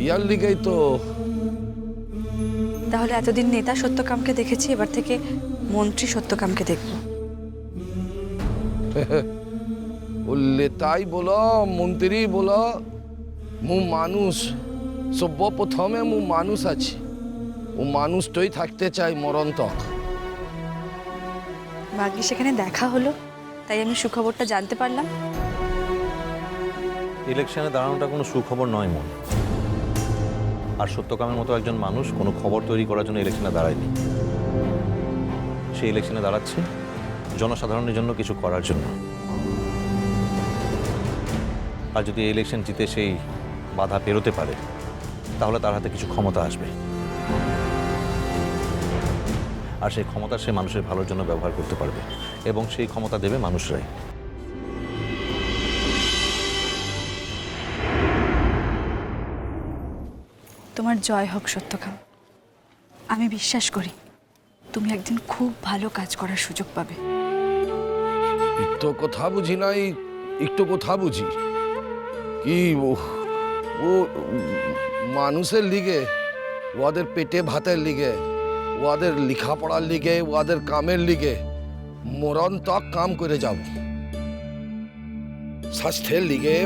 ইয়ার লিগেই তো। তাহলে এতদিন নেতা সত্যকামকে দেখেছি, এবার থেকে মন্ত্রী সত্যকামকে দেখব। বললে তাই বলো, মন্ত্রী বলো, মু মানুষ। সর্বপ্রথমে মু মানুষ আছি, ও মানুষটাই থাকতে চাই মরণ তক। ভাগ্যে সেখানে দেখা হলো, তাই আমি সুখবরটা জানতে পারলাম। ইলেকশনে দাঁড়ানোটা কোনো সুখবর নয় মন। আর সত্যকামের মতো একজন মানুষ কোনো খবর তৈরি করার জন্য ইলেকশনে দাঁড়ায়নি। সেই ইলেকশনে দাঁড়াচ্ছে জনসাধারণের জন্য কিছু করার জন্য। আর যদি এই ইলেকশন জিতে সেই বাধা পেরোতে পারে, তাহলে তার হাতে কিছু ক্ষমতা আসবে। আর সেই ক্ষমতা সে মানুষের ভালোর জন্য ব্যবহার করতে পারবে, এবং সেই ক্ষমতা দেবে মানুষরাই। তোমার জয় হোক সত্যকাম। আমি বিশ্বাস করি তুমি একদিন খুব ভালো কাজ করার সুযোগ পাবে। একটু কথা বুঝি নাই, একটু কথা বুঝি কি ও মানুষের লিগে, ওদের পেটে ভাতের লিগে, ওদের লেখাপড়ার লিগে, ওদের কামের লিগে মরণ তক কাম করে যাব। স্বাস্থ্যের লিগে।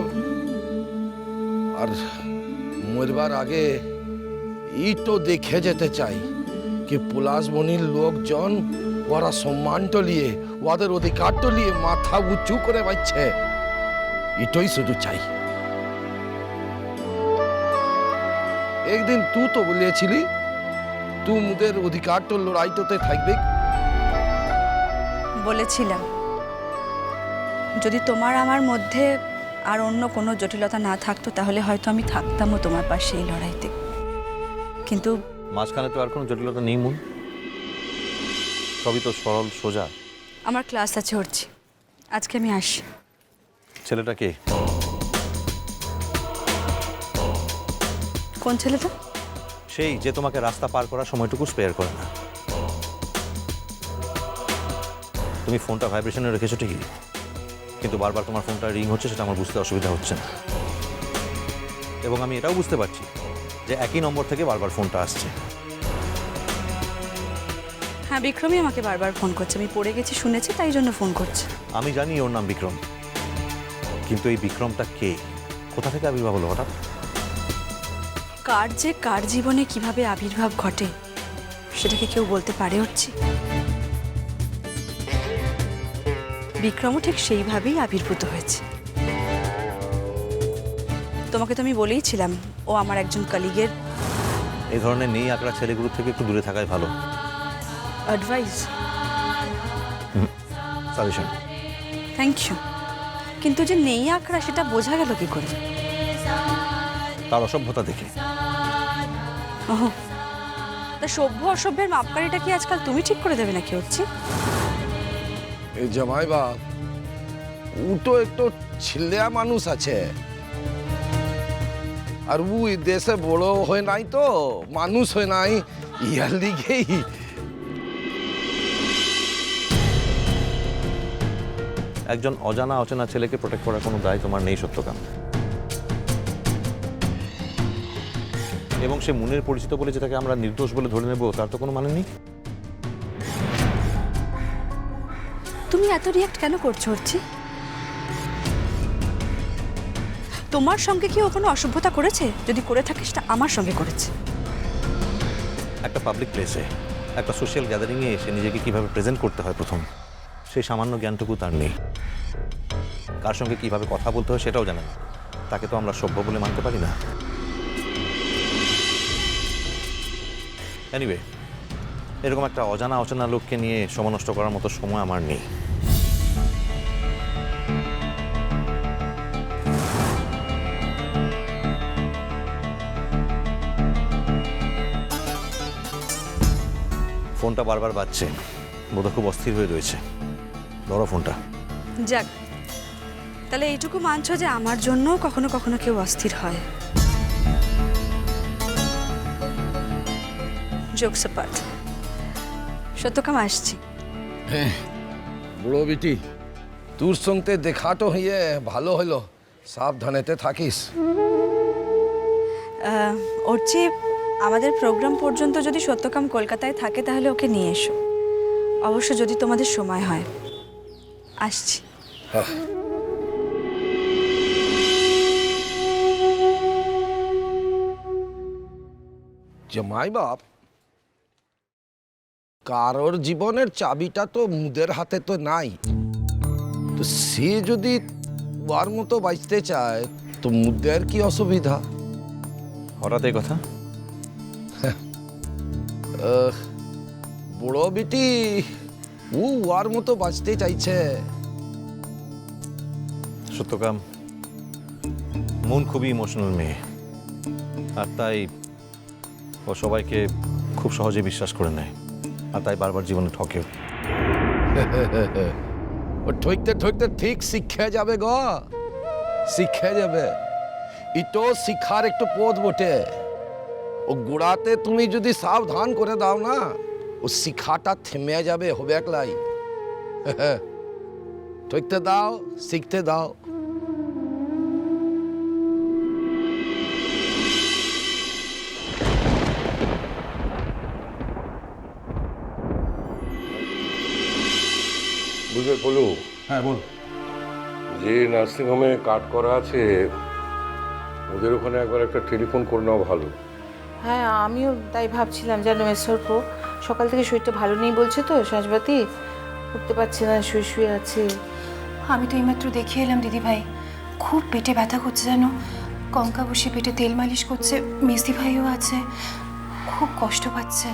আর মরবার আগে এই তো দেখে যেতে চাই কি পলাশমণির লোকজন ওরা সম্মানটা নিয়ে, ওদের অধিকারটা নিয়ে মাথা উঁচু করে বাঁচছে। এটাই শুধু চাই। একদিন তুই তো বলেছিলি তুই মুদের অধিকারটা লড়াইটোতে থাকবে। বলেছিলাম, যদি তোমার আমার মধ্যে আর অন্য কোনো জটিলতা না থাকতো, তাহলে হয়তো আমি থাকতামও তোমার পাশে এই লড়াইতে। কিন্তু মাঝখানে তো আর কোনো জটিলতা নেই মন, সবই তো সরল সোজা। আমার ক্লাস আছে হচ্ছে, আজকে আমি আসি। ছেলেটা কে? কোন ছেলেটা? সেই যে তোমাকে রাস্তা পার করার সময়টুকু স্পেয়ার করে না। তুমি ফোনটা ভাইব্রেশনে রেখেছো ঠিকই, কিন্তু বারবার তোমার ফোনটা রিং হচ্ছে, সেটা আমার বুঝতে অসুবিধা হচ্ছে না। এবং আমি এটাও বুঝতে পারছি যে একই নম্বর থেকে বারবার ফোনটা আসছে। হ্যাঁ, বিক্রমই আমাকে বারবার ফোন করছে। আমি পড়ে গেছি শুনেছি, তাই জন্য ফোন করছে। আমি জানি ওর নাম বিক্রম, কিন্তু এই বিক্রমটা কে, কোথা থেকে আবির্ভাব হলো হঠাৎ? কার জীবনে কিভাবে আবির্ভাব ঘটে সেটাকে কেউ বলতে পারে হচ্ছে। বিক্রমও ঠিক সেইভাবেই আবির্ভূত হয়েছে। তোমাকে তো আমি বলেইছিলাম ও আমার একজন কলিগের। এই ধরনের নেই আঁকড়া ছেলেগুলোর থেকে একটু দূরে থাকাই ভালো। Advice, suggestion. Thank you. কিন্তু যে নেই আঁকড়া সেটা বোঝা গেল কি করে? তার অসভ্যতা দেখে। ওহ, তা সভ্য অসভ্যের মাপকাঠিটা কি আজকাল তুমি ঠিক করে দেবে নাকি হচ্ছে? এই জামাই বাপ, ও তো একটু ছিলেয়া মানুষ আছে। আর ও দেশে বড় হয় নাই, তো মানুষ হয় নাই, ইয়ার লিগেই। একজন অজানা অচেনা ছেলেকে প্রোটেক্ট করার কোনো দায় তোমার নেই সত্যকাম। এবং সে মুনের পরিচিত বলে যেটাকে আমরা নির্দোষ বলে ধরে নেব, তার তো কোনো মানে নেই। তুমি এত রিয়াক্ট কেন করছো হচ্ছে? তোমার সঙ্গে কি ও কোনো অসভ্যতা করেছে? যদি করে থাকে সেটা আমার সঙ্গে করেছে। একটা পাবলিক প্লেসে, একটা সোশ্যাল গ্যাদারিংয়ে এসে নিজেকে কিভাবে প্রেজেন্ট করতে হয় প্রথম, সেই সামান্য জ্ঞানটুকু তার নেই। কার সঙ্গে কিভাবে কথা বলতে হয় সেটাও জানে না। তাকে তো আমরা সভ্য বলে মানতে পারি না। এনিওয়ে, এরকম একটা অজানা অচেনা লোককে নিয়ে সময় নষ্ট করার মতো সময় আমার নেই। ফোনটা বারবার বাজছে, বোধহয় খুব অস্থির হয়ে রয়েছে। ধরো ফোনটা। যাক, তাহলে এইটুকু মানছো যে আমার জন্য কখনো কখনো কেউ অস্থির হয়। জোকস অ্যাপার্ট, সত্যকাম আসছি। বুড়ো বিটি, তোর সঙ্গে দেখাটো হইয়ে ভালো হইলো। সাবধানেতে থাকিস। অর্চি, আমাদের প্রোগ্রাম পর্যন্ত যদি সত্যকাম কলকাতায় থাকে তাহলে ওকে নিয়ে এসো, অবশ্য যদি তোমাদের সময় হয়। আসছি। জামাই বাপ, কারোর জীবনের চাবিটা তো মুদের হাতে তো নাই। তো সে যদি ওর মতো বাঁচতে চায় তো মুদের কি অসুবিধা? হঠাৎ এই কথা? বড় বেটি ও ওর মতো বাঁচতে চাইছে। সত্যকাম মন খুবই ইমোশনাল মেয়ে, আর তাই ও সবাইকে খুব সহজে বিশ্বাস করে নেয়, আর তাই বারবার জীবনে ঠকেও। ও ঠকতে ঠকতে ঠিক শিক্ষা যাবে গো, শিক্ষা যাবে। ইটো শিক্ষার একটু পথ বটে। ও গোড়াতে তুমি যদি সাবধান করে দাও না, ও শিক্ষাটা থেমে যাবে, হবে একলাই। ঠকতে দাও, শিখতে দাও। বুঝলে বলু, হ্যাঁ বল। যে নার্সিংহোমে কাট করা আছে ওদের ওখানে একবার একটা টেলিফোন করে নেওয়া ভালো। হ্যাঁ, আমিও তাই ভাবছিলাম। জানো মেসরপো সকাল থেকে শরীরটা ভালো নেই বলছে তো, সাজবাতি উঠতে পারছে না, শুয়ে শুয়ে আছে। আমি তো এইমাত্র দেখে এলাম দিদি ভাই, খুব পেটে ব্যথা করছে যেন। কঙ্কা বসে পেটে তেল মালিশ করছে, মেসি ভাইও আছে, খুব কষ্ট পাচ্ছে।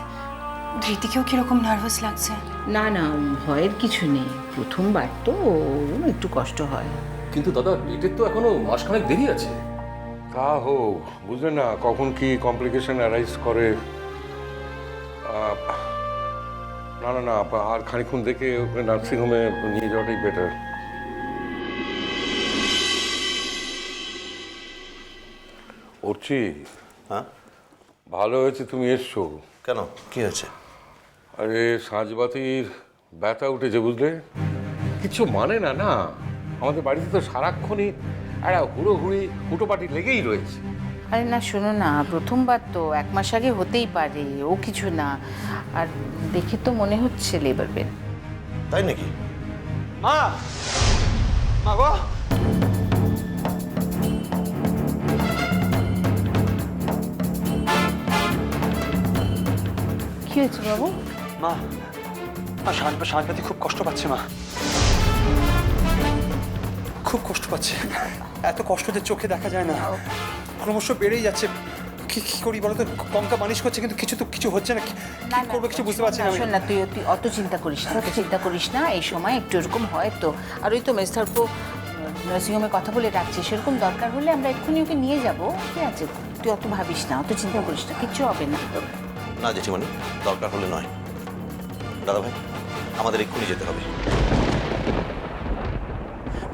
ধৃতিকেও কিরকম নার্ভাস লাগছে। না না, ভয়ের কিছু নেই, প্রথমবার তো ওর একটু কষ্ট হয়। কিন্তু দাদা এটার তো এখনো মাসখানেক দেরি আছে। তা হোক, বুঝলে না কখন কি কমপ্লিকেশন অ্যারাইজ করে। না না না, আর খানিক্ষণ দেখে ওকে নার্সিংহোমে নিয়ে যাওয়াটাই বেটার। ওরছি, হ্যাঁ ভালো হয়েছে তুমি এসছো। কেন, কি হয়েছে? আরে সাঁঝবাতির ব্যথা উঠেছে বুঝলে, কিছু মানে না না। আমাদের বাড়িতে তো সারাক্ষণই একটা হুড়োহুড়ি হুটোপাটি লেগেই রয়েছে। আরে না, শোনো না, প্রথমবার তো, 1 মাস আগে হতেই পারে, ও কিছু না। আর দেখে তো মনে হচ্ছে লেবার পেন। তাই নাকি? মা, মা গো। কি হয়েছে বাবু? মা, সাঁঝবাতি খুব কষ্ট পাচ্ছে মা, খুব কষ্ট পাচ্ছে। এত কষ্ট যে চোখে দেখা যায় না, ক্রমশ বেড়েই যাচ্ছে। কি করি বলো তো? কঙ্কা মালিশ করছে কিন্তু কিছু হচ্ছে না। কি করবো কিছু বুঝতে পারছি না। শোন না, তুই অত চিন্তা করিস না, অত চিন্তা করিস না। এই সময় একটু এরকম হয় তো। আর ওই তো মেসরপো নার্সিংহোমে কথা বলে রাখছি, সেরকম দরকার হলে আমরা এক্ষুনি ওকে নিয়ে যাবো। ঠিক আছে, তুই অত ভাবিস না, অত চিন্তা করিস না, কিচ্ছু হবে না। না জেঠিমণি, দরকার হলে নয়। দাদা ভাই, আমাদের এক্ষুনি যেতে হবে।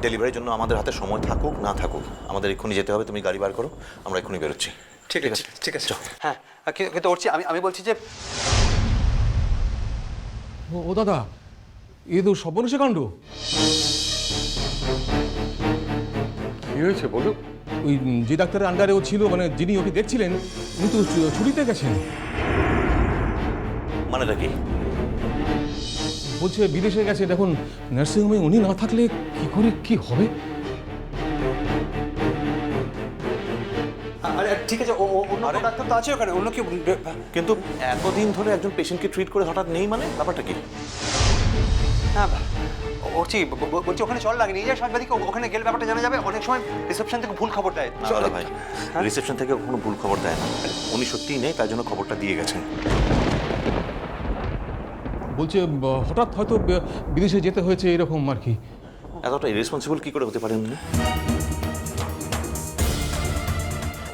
ডেলিভারির জন্য আমাদের হাতে সময় থাকুক না থাকুক, আমাদের এক্ষুনি যেতে হবে। তুমি গাড়ি বার করো, আমরা এক্ষুনি বেরোচ্ছি। ঠিক আছে, ঠিক আছে। হ্যাঁ, কিন্তু ওরছি, আমি বলছি যে ও দাদা, এ তো সর্বনাশা কাণ্ড। কি হয়েছে বলো? ওই যে ডাক্তারের আন্ডারে ও ছিল, মানে যিনি ওকে দেখছিলেন, উনি তো ছুটিতে গেছেন। মানেটা কি? বলছে বিদেশে গেছে। দেখুন, নার্সিংহোমে উনি না থাকলে কি করে কি হবে? আরে ঠিক আছে, অন্য ডাক্তার তো আছে ওখানে, অন্য কি? কিন্তু এতদিন ধরে একজন পেশেন্টকে ট্রিট করে হঠাৎ নেই, মানে ব্যাপারটা কি? হ্যাঁ ওরছি, বলছি ওখানে চল লাগে, নিয়ে যায় সাংবাদিক, ওখানে গেলে ব্যাপারটা জানা যাবে। অনেক সময় রিসেপশন থেকে ভুল খবর দেয়। দাদা ভাই, রিসেপশন থেকে কোনো ভুল খবর দেয় না। উনি সত্যিই নেই, তাই জন্য খবরটা দিয়ে গেছেন। বলছে হঠাৎ হয়তো বিদেশে যেতে হয়েছে, এরকম আর কি। এতটা ইরেসপন্সিবল কি করে হতে পারেন উনি?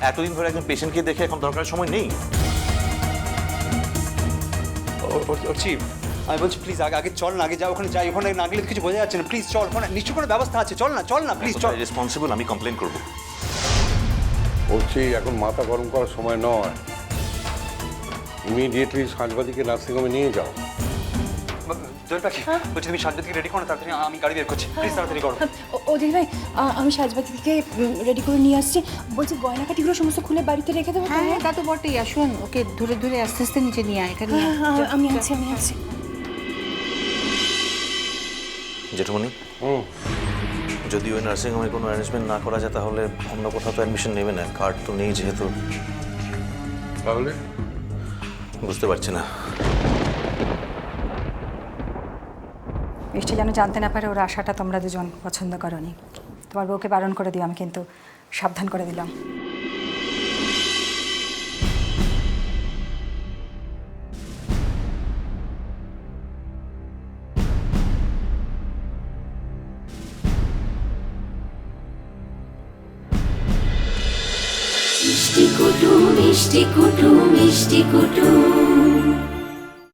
এতদিন ধরে একজন পেশেন্টকে দেখে এখন দরকারের সময় নেই। ওরছি, আমি বলছি প্লিজ আগে চল না, আগে যা, ওখানে যাই। ওখানে না গেলে কিছু বোঝা যাচ্ছে না। প্লিজ চল, ওখানে নিশ্চয় কোনো ব্যবস্থা আছে। চল না প্লিজ চল। রেসপন্সিবল, আমি কমপ্লেন করব। বলছি এখন মাথা গরম করার সময় নয়। ইমিডিয়েটলি সাঁঝবাতিকে নার্সিংহোমে নিয়ে যাও। দোয়েল পাখি বলছি তুমি সাজবাতিকে রেডি করো না, তাড়াতাড়ি আমি গাড়ি বের করছি, প্লিজ তাড়াতাড়ি করো। ও দিদি ভাই আমি সাজবাতিকে রেডি করে নিয়ে আসছি। বলছি গয়নাকাটিগুলো সমস্ত খুলে বাড়িতে রেখে দেবো তো? হ্যাঁ তা তো বটেই। আসুন ওকে ধরে ধরে আস্তে আস্তে নিচে নিয়ে আয়, এখানে নিয়ে আয়। হ্যাঁ, আমি আছি। জেঠুমনি, যদি ওই নার্সিংহোমে কোনো অ্যারেঞ্জমেন্ট না করা যায় তাহলে অন্য কোথাও তো অ্যাডমিশন নেবে না, কার্ড তো নেই যেহেতু। তাহলে বুঝতে পারছি না। মিষ্টি যেন জানতে না পারে ওর আশাটা তোমরা দুজন পছন্দ করনি। তোমার বউকে বারণ করে দিও, আমি কিন্তু সাবধান করে দিলাম। মিষ্টি কুটু মিষ্টি কুটু মিষ্টি কুটু।